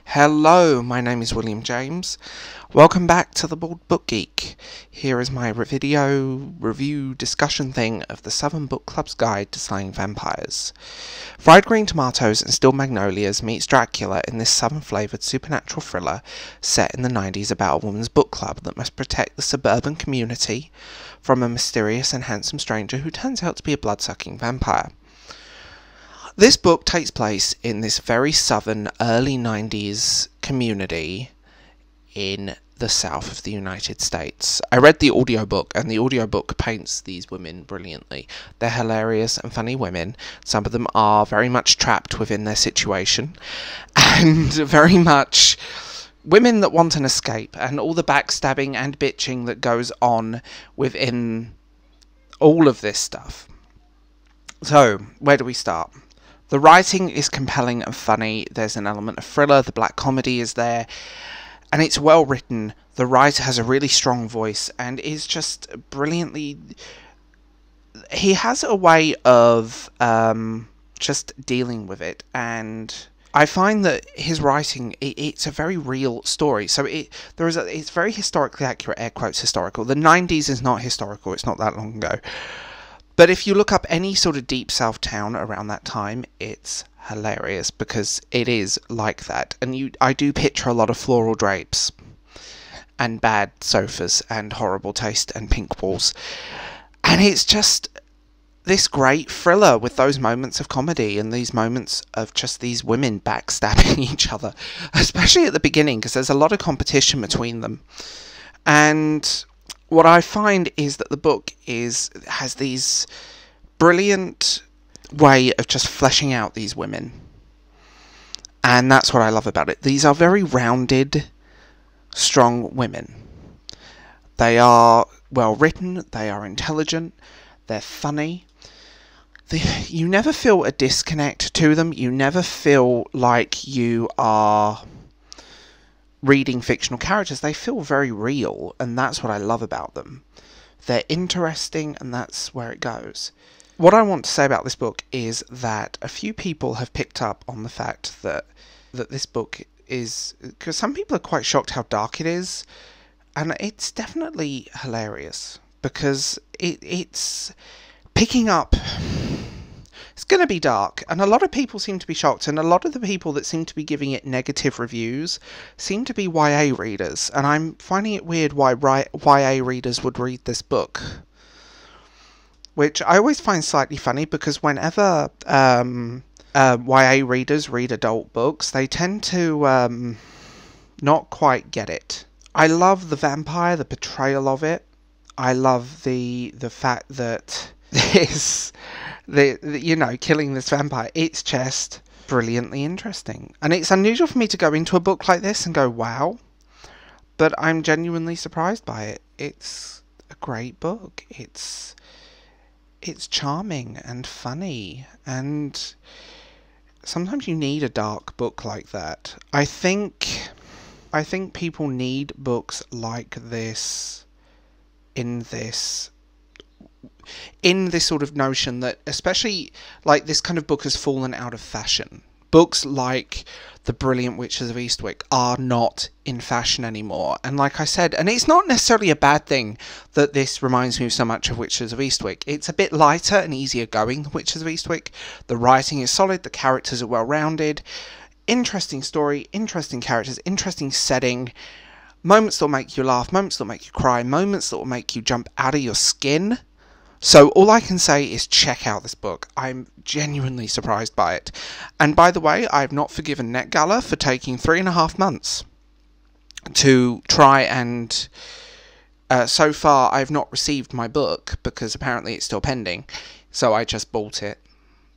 Hello, my name is William James. Welcome back to the Bald Book Geek. Here is my video review discussion thing of the Southern Book Club's Guide to Slaying Vampires. Fried green tomatoes and stilled magnolias meets Dracula in this southern-flavoured supernatural thriller set in the 90s about a woman's book club that must protect the suburban community from a mysterious and handsome stranger who turns out to be a blood-sucking vampire. This book takes place in this very southern, early 90s community in the south of the United States. I read the audiobook, and the audiobook paints these women brilliantly. They're hilarious and funny women. Some of them are very much trapped within their situation, and very much women that want an escape, and all the backstabbing and bitching that goes on within all of this stuff. So, where do we start? The writing is compelling and funny. There's an element of thriller. The black comedy is there. And it's well written. The writer has a really strong voice and is just brilliantly... He has a way of just dealing with it. And I find that his writing, it's a very real story. So it's very historically accurate, air quotes historical. The 90s is not historical. It's not that long ago. But if you look up any sort of deep south town around that time, it's hilarious because it is like that. And I do picture a lot of floral drapes and bad sofas and horrible taste and pink walls. And it's just this great thriller with those moments of comedy and these moments of just these women backstabbing each other, especially at the beginning because there's a lot of competition between them. And what I find is that the book has these brilliant way of just fleshing out these women. And that's what I love about it. These are very rounded, strong women. They are well written, they are intelligent, they're funny. You never feel a disconnect to them. You never feel like you are reading fictional characters. They feel very real, and that's what I love about them. They're interesting, and that's where it goes. What I want to say about this book is that a few people have picked up on the fact that this book is... because some people are quite shocked how dark it is, and it's definitely hilarious, because it's picking up... It's going to be dark, and a lot of people seem to be shocked, and a lot of the people that seem to be giving it negative reviews seem to be YA readers, and I'm finding it weird why YA readers would read this book. Which I always find slightly funny, because whenever YA readers read adult books, they tend to not quite get it. I love the vampire, the portrayal of it. I love the fact that this... killing this vampire, it's just brilliantly interesting. And it's unusual for me to go into a book like this and go, wow. But I'm genuinely surprised by it. It's a great book. It's charming and funny. And sometimes you need a dark book like that. I think people need books like this in this sort of notion that, especially like this kind of book has fallen out of fashion. Books like The Brilliant Witches of Eastwick are not in fashion anymore. And like I said, and it's not necessarily a bad thing that this reminds me so much of Witches of Eastwick. It's a bit lighter and easier going than Witches of Eastwick. The writing is solid, the characters are well rounded, interesting story, interesting characters, interesting setting, moments that will make you laugh, moments that will make you cry, moments that will make you jump out of your skin. So all I can say is check out this book. I'm genuinely surprised by it. And by the way, I have not forgiven NetGala for taking 3.5 months to try and... so far, I've not received my book, because apparently it's still pending. So I just bought it,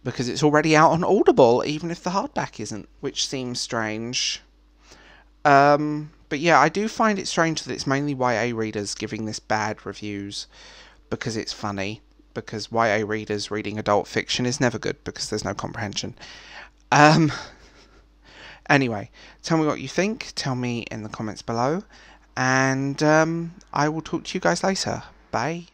because it's already out on Audible, even if the hardback isn't, which seems strange. But yeah, I do find it strange that it's mainly YA readers giving this bad reviews, because it's funny, because YA readers reading adult fiction is never good, because there's no comprehension. Anyway, tell me what you think, tell me in the comments below, and I will talk to you guys later. Bye.